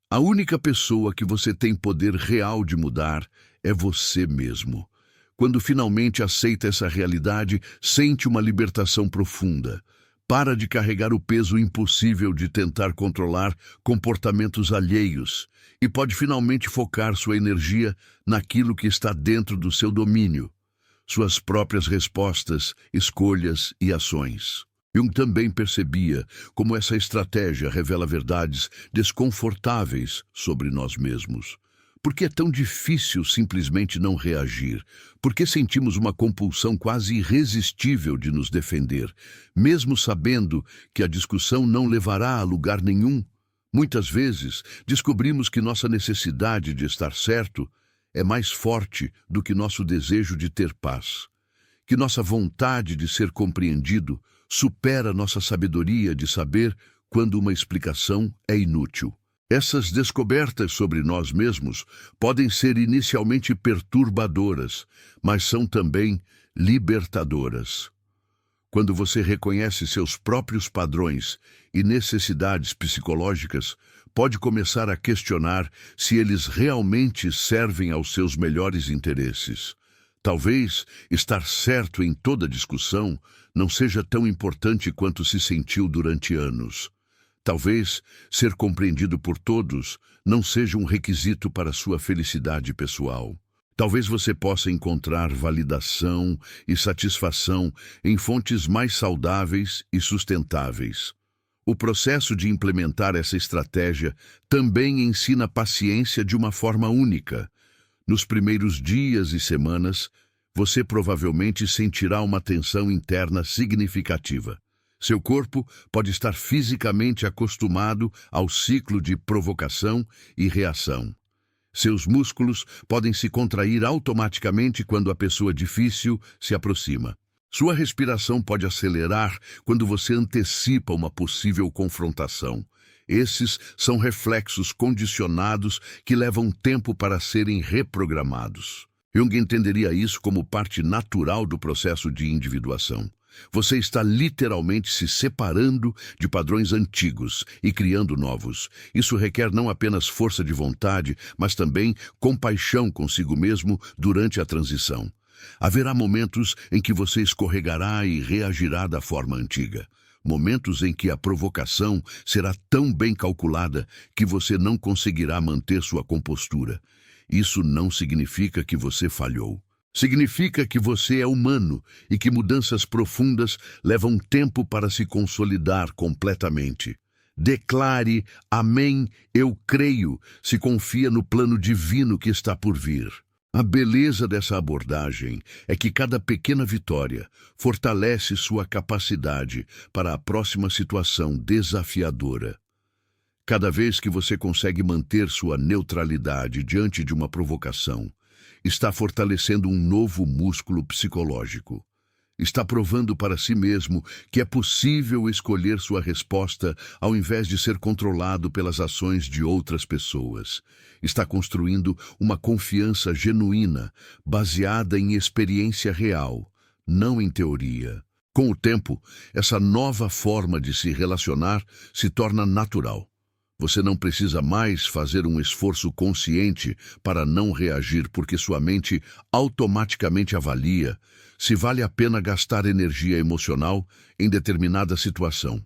A única pessoa que você tem poder real de mudar é você mesmo. Quando finalmente aceita essa realidade, sente uma libertação profunda. Para de carregar o peso impossível de tentar controlar comportamentos alheios e pode finalmente focar sua energia naquilo que está dentro do seu domínio, suas próprias respostas, escolhas e ações. Jung também percebia como essa estratégia revela verdades desconfortáveis sobre nós mesmos. Por que é tão difícil simplesmente não reagir? Por que sentimos uma compulsão quase irresistível de nos defender, mesmo sabendo que a discussão não levará a lugar nenhum? Muitas vezes, descobrimos que nossa necessidade de estar certo é mais forte do que nosso desejo de ter paz, que nossa vontade de ser compreendido supera nossa sabedoria de saber quando uma explicação é inútil. Essas descobertas sobre nós mesmos podem ser inicialmente perturbadoras, mas são também libertadoras. Quando você reconhece seus próprios padrões e necessidades psicológicas, pode começar a questionar se eles realmente servem aos seus melhores interesses. Talvez estar certo em toda discussão não seja tão importante quanto se sentiu durante anos. Talvez ser compreendido por todos não seja um requisito para sua felicidade pessoal. Talvez você possa encontrar validação e satisfação em fontes mais saudáveis e sustentáveis. O processo de implementar essa estratégia também ensina paciência de uma forma única. Nos primeiros dias e semanas, você provavelmente sentirá uma tensão interna significativa. Seu corpo pode estar fisicamente acostumado ao ciclo de provocação e reação. Seus músculos podem se contrair automaticamente quando a pessoa difícil se aproxima. Sua respiração pode acelerar quando você antecipa uma possível confrontação. Esses são reflexos condicionados que levam tempo para serem reprogramados. Jung entenderia isso como parte natural do processo de individuação. Você está literalmente se separando de padrões antigos e criando novos. Isso requer não apenas força de vontade, mas também compaixão consigo mesmo durante a transição. Haverá momentos em que você escorregará e reagirá da forma antiga. Momentos em que a provocação será tão bem calculada que você não conseguirá manter sua compostura. Isso não significa que você falhou. Significa que você é humano e que mudanças profundas levam tempo para se consolidar completamente. Declare, amém, eu creio, se confia no plano divino que está por vir. A beleza dessa abordagem é que cada pequena vitória fortalece sua capacidade para a próxima situação desafiadora. Cada vez que você consegue manter sua neutralidade diante de uma provocação, está fortalecendo um novo músculo psicológico. Está provando para si mesmo que é possível escolher sua resposta ao invés de ser controlado pelas ações de outras pessoas. Está construindo uma confiança genuína, baseada em experiência real, não em teoria. Com o tempo, essa nova forma de se relacionar se torna natural. Você não precisa mais fazer um esforço consciente para não reagir, porque sua mente automaticamente avalia se vale a pena gastar energia emocional em determinada situação.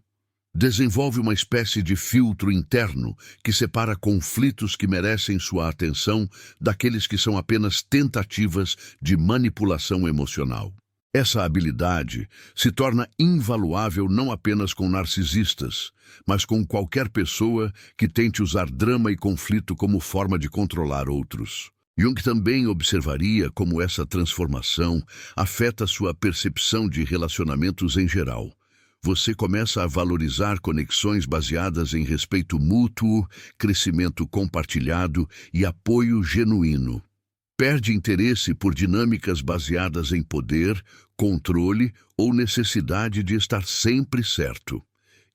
Desenvolve uma espécie de filtro interno que separa conflitos que merecem sua atenção daqueles que são apenas tentativas de manipulação emocional. Essa habilidade se torna invaluável não apenas com narcisistas, mas com qualquer pessoa que tente usar drama e conflito como forma de controlar outros. Jung também observaria como essa transformação afeta sua percepção de relacionamentos em geral. Você começa a valorizar conexões baseadas em respeito mútuo, crescimento compartilhado e apoio genuíno. Perde interesse por dinâmicas baseadas em poder, controle ou necessidade de estar sempre certo.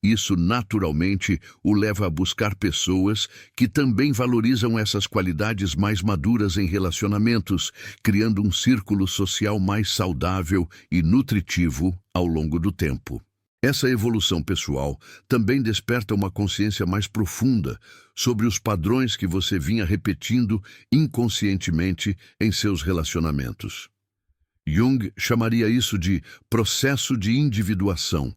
Isso naturalmente o leva a buscar pessoas que também valorizam essas qualidades mais maduras em relacionamentos, criando um círculo social mais saudável e nutritivo ao longo do tempo. Essa evolução pessoal também desperta uma consciência mais profunda sobre os padrões que você vinha repetindo inconscientemente em seus relacionamentos. Jung chamaria isso de processo de individuação,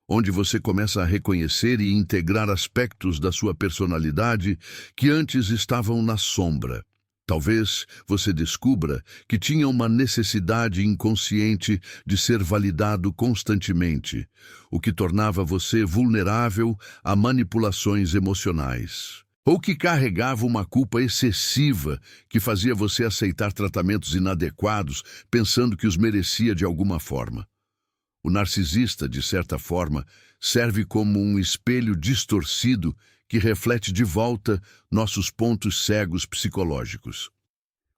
onde você começa a reconhecer e integrar aspectos da sua personalidade que antes estavam na sombra. Talvez você descubra que tinha uma necessidade inconsciente de ser validado constantemente, o que tornava você vulnerável a manipulações emocionais. Ou que carregava uma culpa excessiva que fazia você aceitar tratamentos inadequados, pensando que os merecia de alguma forma. O narcisista, de certa forma, serve como um espelho distorcido que reflete de volta nossos pontos cegos psicológicos.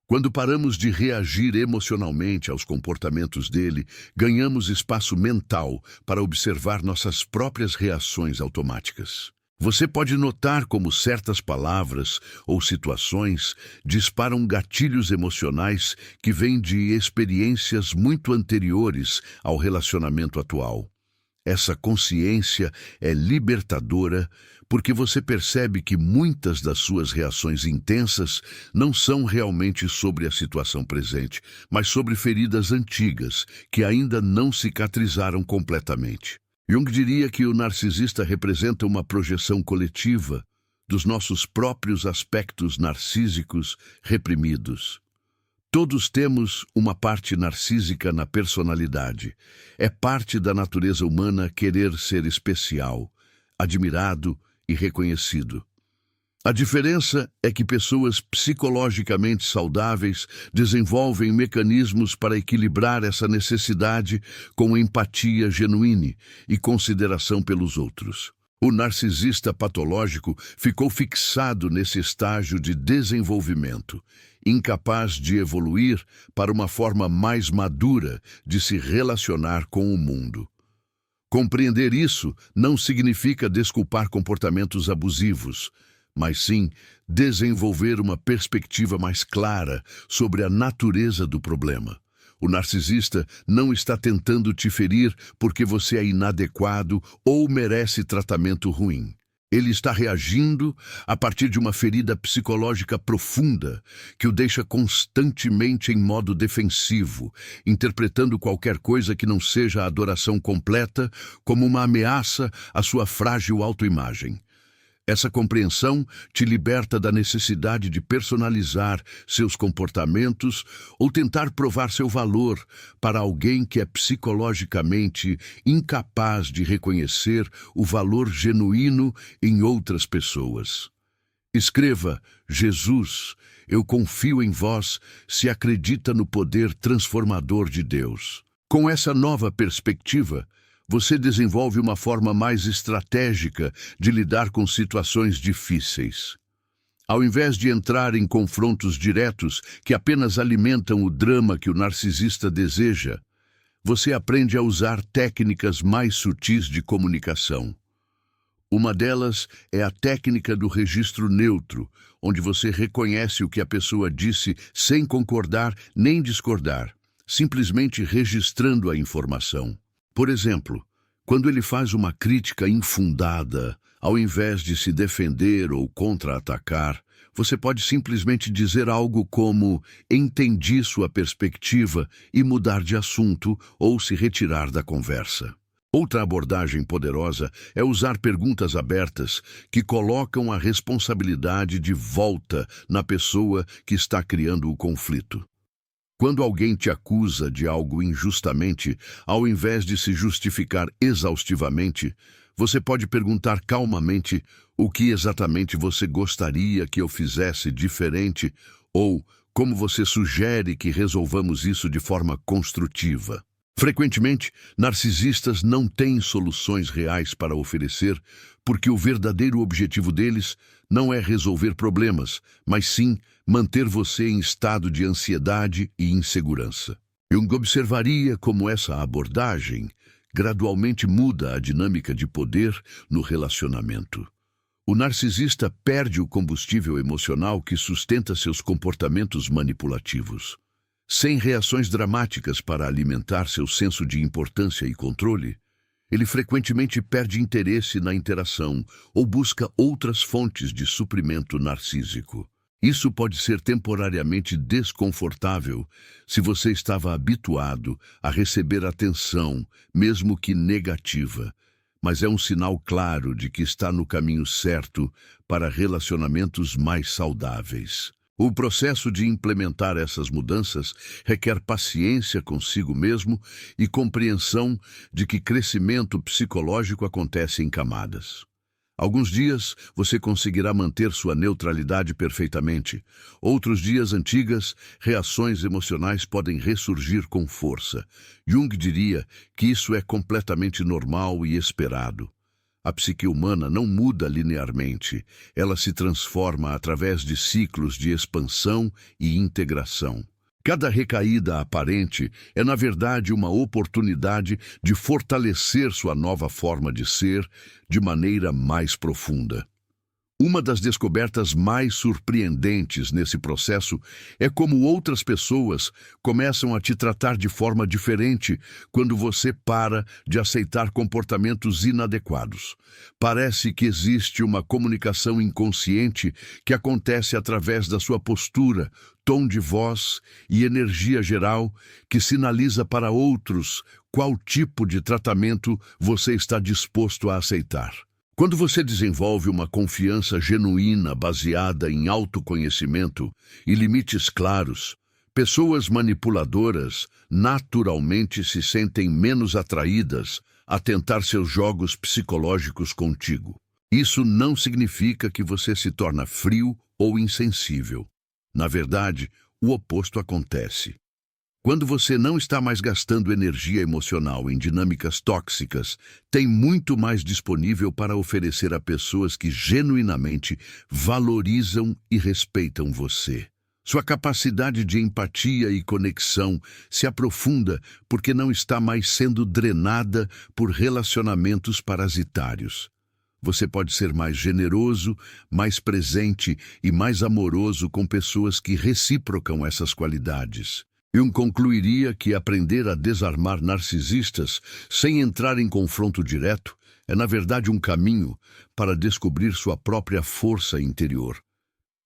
Quando paramos de reagir emocionalmente aos comportamentos dele, ganhamos espaço mental para observar nossas próprias reações automáticas. Você pode notar como certas palavras ou situações disparam gatilhos emocionais que vêm de experiências muito anteriores ao relacionamento atual. Essa consciência é libertadora porque você percebe que muitas das suas reações intensas não são realmente sobre a situação presente, mas sobre feridas antigas que ainda não cicatrizaram completamente. Jung diria que o narcisista representa uma projeção coletiva dos nossos próprios aspectos narcísicos reprimidos. Todos temos uma parte narcísica na personalidade. É parte da natureza humana querer ser especial, admirado e reconhecido. A diferença é que pessoas psicologicamente saudáveis desenvolvem mecanismos para equilibrar essa necessidade com empatia genuína e consideração pelos outros. O narcisista patológico ficou fixado nesse estágio de desenvolvimento, incapaz de evoluir para uma forma mais madura de se relacionar com o mundo. Compreender isso não significa desculpar comportamentos abusivos, mas sim desenvolver uma perspectiva mais clara sobre a natureza do problema. O narcisista não está tentando te ferir porque você é inadequado ou merece tratamento ruim. Ele está reagindo a partir de uma ferida psicológica profunda que o deixa constantemente em modo defensivo, interpretando qualquer coisa que não seja a adoração completa como uma ameaça à sua frágil autoimagem. Essa compreensão te liberta da necessidade de personalizar seus comportamentos ou tentar provar seu valor para alguém que é psicologicamente incapaz de reconhecer o valor genuíno em outras pessoas. Escreva: Jesus, eu confio em vós, se acredita no poder transformador de Deus. Com essa nova perspectiva, você desenvolve uma forma mais estratégica de lidar com situações difíceis. Ao invés de entrar em confrontos diretos que apenas alimentam o drama que o narcisista deseja, você aprende a usar técnicas mais sutis de comunicação. Uma delas é a técnica do registro neutro, onde você reconhece o que a pessoa disse sem concordar nem discordar, simplesmente registrando a informação. Por exemplo, quando ele faz uma crítica infundada, ao invés de se defender ou contra-atacar, você pode simplesmente dizer algo como: entendi sua perspectiva, e mudar de assunto ou se retirar da conversa. Outra abordagem poderosa é usar perguntas abertas que colocam a responsabilidade de volta na pessoa que está criando o conflito. Quando alguém te acusa de algo injustamente, ao invés de se justificar exaustivamente, você pode perguntar calmamente o que exatamente você gostaria que eu fizesse diferente ou Como você sugere que resolvamos isso de forma construtiva? Frequentemente, narcisistas não têm soluções reais para oferecer, porque o verdadeiro objetivo deles não é resolver problemas, mas sim manter você em estado de ansiedade e insegurança. Jung observaria como essa abordagem gradualmente muda a dinâmica de poder no relacionamento. O narcisista perde o combustível emocional que sustenta seus comportamentos manipulativos. Sem reações dramáticas para alimentar seu senso de importância e controle, ele frequentemente perde interesse na interação ou busca outras fontes de suprimento narcísico. Isso pode ser temporariamente desconfortável se você estava habituado a receber atenção, mesmo que negativa, mas é um sinal claro de que está no caminho certo para relacionamentos mais saudáveis. O processo de implementar essas mudanças requer paciência consigo mesmo e compreensão de que crescimento psicológico acontece em camadas. Alguns dias você conseguirá manter sua neutralidade perfeitamente. Outros dias, antigas reações emocionais podem ressurgir com força. Jung diria que isso é completamente normal e esperado. A psique humana não muda linearmente, ela se transforma através de ciclos de expansão e integração. Cada recaída aparente é, na verdade, uma oportunidade de fortalecer sua nova forma de ser de maneira mais profunda. Uma das descobertas mais surpreendentes nesse processo é como outras pessoas começam a te tratar de forma diferente quando você para de aceitar comportamentos inadequados. Parece que existe uma comunicação inconsciente que acontece através da sua postura, tom de voz e energia geral que sinaliza para outros qual tipo de tratamento você está disposto a aceitar. Quando você desenvolve uma confiança genuína baseada em autoconhecimento e limites claros, pessoas manipuladoras naturalmente se sentem menos atraídas a tentar seus jogos psicológicos contigo. Isso não significa que você se torna frio ou insensível. Na verdade, o oposto acontece. Quando você não está mais gastando energia emocional em dinâmicas tóxicas, tem muito mais disponível para oferecer a pessoas que genuinamente valorizam e respeitam você. Sua capacidade de empatia e conexão se aprofunda porque não está mais sendo drenada por relacionamentos parasitários. Você pode ser mais generoso, mais presente e mais amoroso com pessoas que reciprocam essas qualidades. Jung concluiria que aprender a desarmar narcisistas sem entrar em confronto direto é, na verdade, um caminho para descobrir sua própria força interior.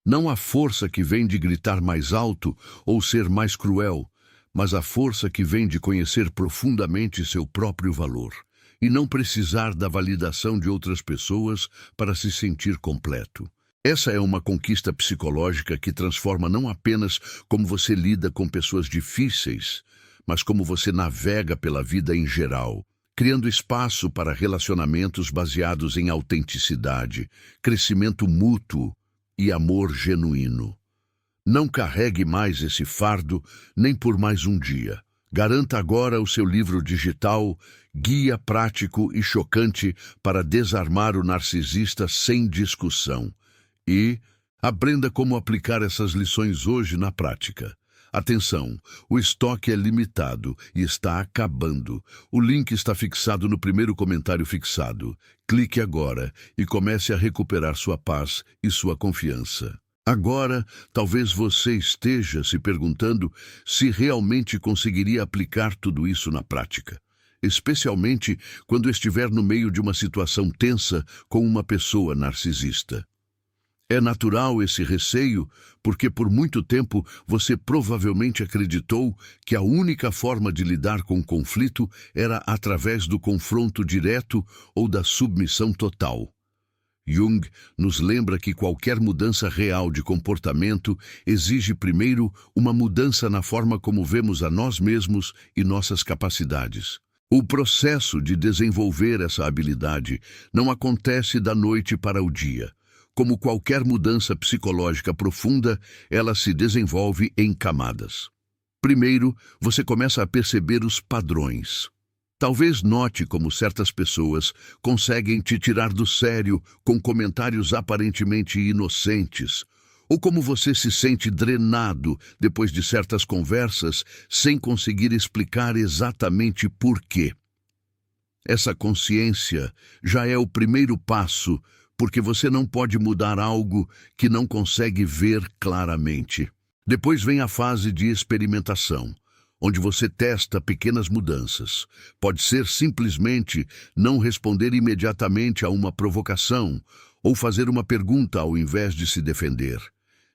Não a força que vem de gritar mais alto ou ser mais cruel, mas a força que vem de conhecer profundamente seu próprio valor e não precisar da validação de outras pessoas para se sentir completo. Essa é uma conquista psicológica que transforma não apenas como você lida com pessoas difíceis, mas como você navega pela vida em geral, criando espaço para relacionamentos baseados em autenticidade, crescimento mútuo e amor genuíno. Não carregue mais esse fardo nem por mais um dia. Garanta agora o seu livro digital, Guia Prático e Chocante para Desarmar o Narcisista Sem Discussão. E aprenda como aplicar essas lições hoje na prática. Atenção, o estoque é limitado e está acabando. O link está fixado no primeiro comentário fixado. Clique agora e comece a recuperar sua paz e sua confiança. Agora, talvez você esteja se perguntando se realmente conseguiria aplicar tudo isso na prática, especialmente quando estiver no meio de uma situação tensa com uma pessoa narcisista. É natural esse receio, porque por muito tempo você provavelmente acreditou que a única forma de lidar com o conflito era através do confronto direto ou da submissão total. Jung nos lembra que qualquer mudança real de comportamento exige primeiro uma mudança na forma como vemos a nós mesmos e nossas capacidades. O processo de desenvolver essa habilidade não acontece da noite para o dia. Como qualquer mudança psicológica profunda, ela se desenvolve em camadas. Primeiro, você começa a perceber os padrões. Talvez note como certas pessoas conseguem te tirar do sério com comentários aparentemente inocentes, ou como você se sente drenado depois de certas conversas sem conseguir explicar exatamente por quê. Essa consciência já é o primeiro passo, porque você não pode mudar algo que não consegue ver claramente. Depois vem a fase de experimentação, onde você testa pequenas mudanças. Pode ser simplesmente não responder imediatamente a uma provocação ou fazer uma pergunta ao invés de se defender.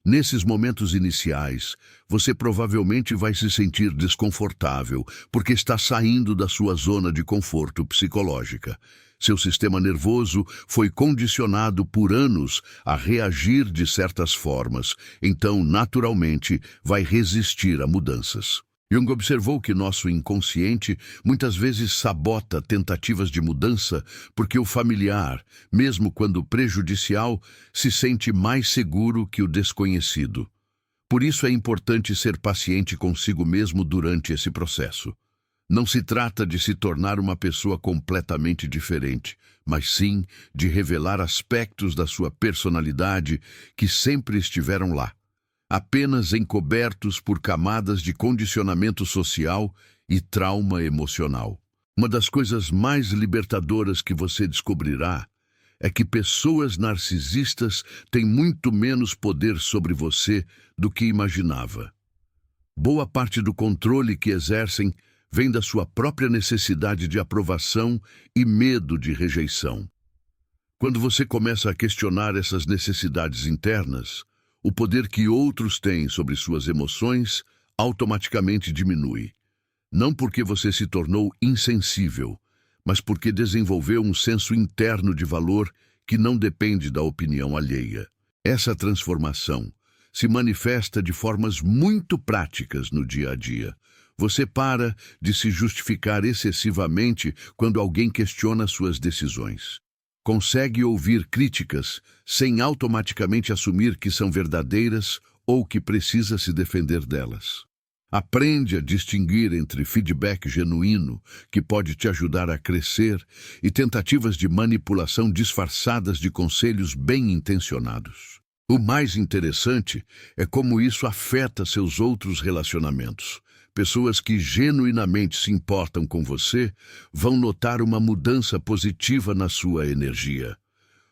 Nesses momentos iniciais, você provavelmente vai se sentir desconfortável, porque está saindo da sua zona de conforto psicológica. Seu sistema nervoso foi condicionado por anos a reagir de certas formas, então, naturalmente, vai resistir a mudanças. Jung observou que nosso inconsciente muitas vezes sabota tentativas de mudança porque o familiar, mesmo quando prejudicial, se sente mais seguro que o desconhecido. Por isso é importante ser paciente consigo mesmo durante esse processo. Não se trata de se tornar uma pessoa completamente diferente, mas sim de revelar aspectos da sua personalidade que sempre estiveram lá, apenas encobertos por camadas de condicionamento social e trauma emocional. Uma das coisas mais libertadoras que você descobrirá é que pessoas narcisistas têm muito menos poder sobre você do que imaginava. Boa parte do controle que exercem vem da sua própria necessidade de aprovação e medo de rejeição. Quando você começa a questionar essas necessidades internas, o poder que outros têm sobre suas emoções automaticamente diminui. Não porque você se tornou insensível, mas porque desenvolveu um senso interno de valor que não depende da opinião alheia. Essa transformação se manifesta de formas muito práticas no dia a dia. Você para de se justificar excessivamente quando alguém questiona suas decisões. Consegue ouvir críticas sem automaticamente assumir que são verdadeiras ou que precisa se defender delas. Aprende a distinguir entre feedback genuíno, que pode te ajudar a crescer, e tentativas de manipulação disfarçadas de conselhos bem-intencionados. O mais interessante é como isso afeta seus outros relacionamentos. Pessoas que genuinamente se importam com você vão notar uma mudança positiva na sua energia.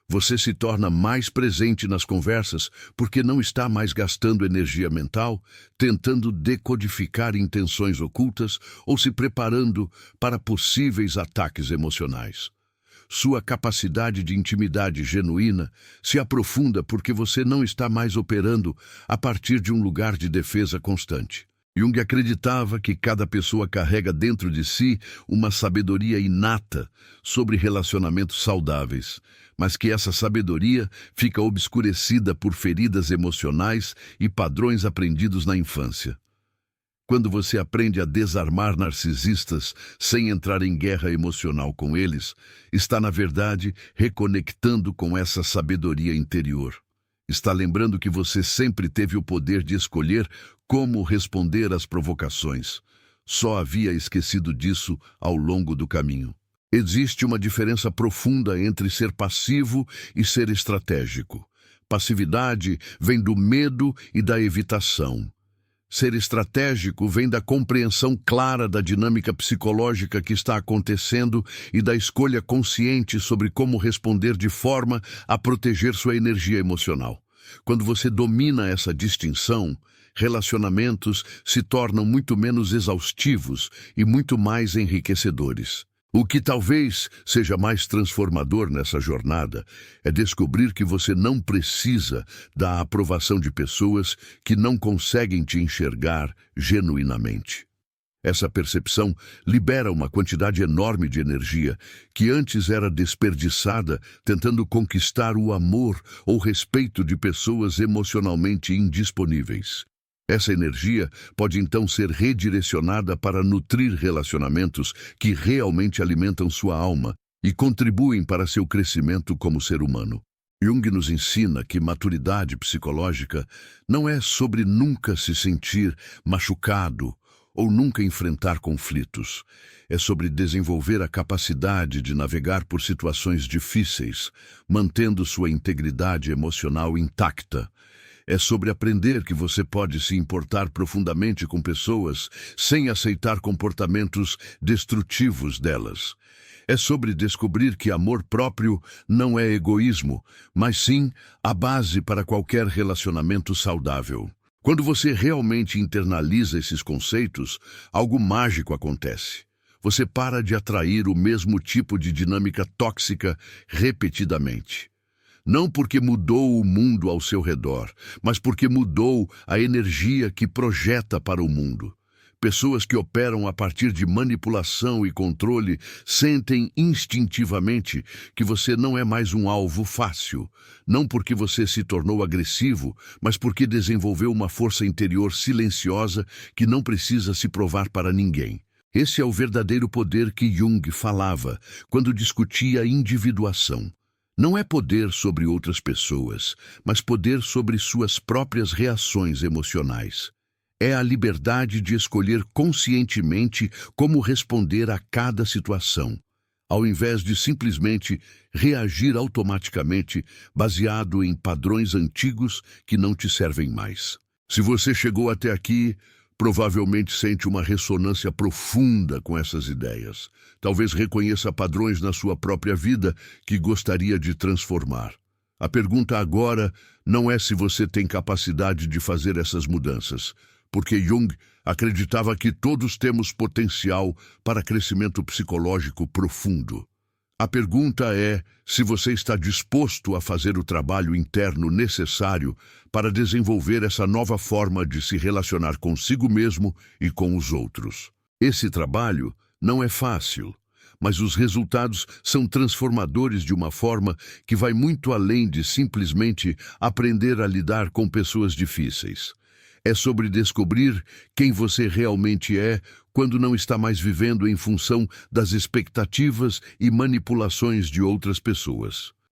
Você se torna mais presente nas conversas porque não está mais gastando energia mental, tentando decodificar intenções ocultas ou se preparando para possíveis ataques emocionais. Sua capacidade de intimidade genuína se aprofunda porque você não está mais operando a partir de um lugar de defesa constante. Jung acreditava que cada pessoa carrega dentro de si uma sabedoria inata sobre relacionamentos saudáveis, mas que essa sabedoria fica obscurecida por feridas emocionais e padrões aprendidos na infância. Quando você aprende a desarmar narcisistas sem entrar em guerra emocional com eles, está, na verdade, reconectando com essa sabedoria interior. Está lembrando que você sempre teve o poder de escolher como responder às provocações. Só havia esquecido disso ao longo do caminho. Existe uma diferença profunda entre ser passivo e ser estratégico. Passividade vem do medo e da evitação. Ser estratégico vem da compreensão clara da dinâmica psicológica que está acontecendo e da escolha consciente sobre como responder de forma a proteger sua energia emocional. Quando você domina essa distinção, relacionamentos se tornam muito menos exaustivos e muito mais enriquecedores. O que talvez seja mais transformador nessa jornada é descobrir que você não precisa da aprovação de pessoas que não conseguem te enxergar genuinamente. Essa percepção libera uma quantidade enorme de energia que antes era desperdiçada tentando conquistar o amor ou respeito de pessoas emocionalmente indisponíveis. Essa energia pode então ser redirecionada para nutrir relacionamentos que realmente alimentam sua alma e contribuem para seu crescimento como ser humano. Jung nos ensina que maturidade psicológica não é sobre nunca se sentir machucado ou nunca enfrentar conflitos. É sobre desenvolver a capacidade de navegar por situações difíceis, mantendo sua integridade emocional intacta. É sobre aprender que você pode se importar profundamente com pessoas sem aceitar comportamentos destrutivos delas. É sobre descobrir que amor próprio não é egoísmo, mas sim a base para qualquer relacionamento saudável. Quando você realmente internaliza esses conceitos, algo mágico acontece. Você para de atrair o mesmo tipo de dinâmica tóxica repetidamente. Não porque mudou o mundo ao seu redor, mas porque mudou a energia que projeta para o mundo. Pessoas que operam a partir de manipulação e controle sentem instintivamente que você não é mais um alvo fácil. Não porque você se tornou agressivo, mas porque desenvolveu uma força interior silenciosa que não precisa se provar para ninguém. Esse é o verdadeiro poder que Jung falava quando discutia a individuação. Não é poder sobre outras pessoas, mas poder sobre suas próprias reações emocionais. É a liberdade de escolher conscientemente como responder a cada situação, ao invés de simplesmente reagir automaticamente baseado em padrões antigos que não te servem mais. Se você chegou até aqui, provavelmente sente uma ressonância profunda com essas ideias. Talvez reconheça padrões na sua própria vida que gostaria de transformar. A pergunta agora não é se você tem capacidade de fazer essas mudanças, porque Jung acreditava que todos temos potencial para crescimento psicológico profundo. A pergunta é se você está disposto a fazer o trabalho interno necessário para desenvolver essa nova forma de se relacionar consigo mesmo e com os outros. Esse trabalho não é fácil, mas os resultados são transformadores de uma forma que vai muito além de simplesmente aprender a lidar com pessoas difíceis. É sobre descobrir quem você realmente é quando não está mais vivendo em função das expectativas e manipulações de outras pessoas.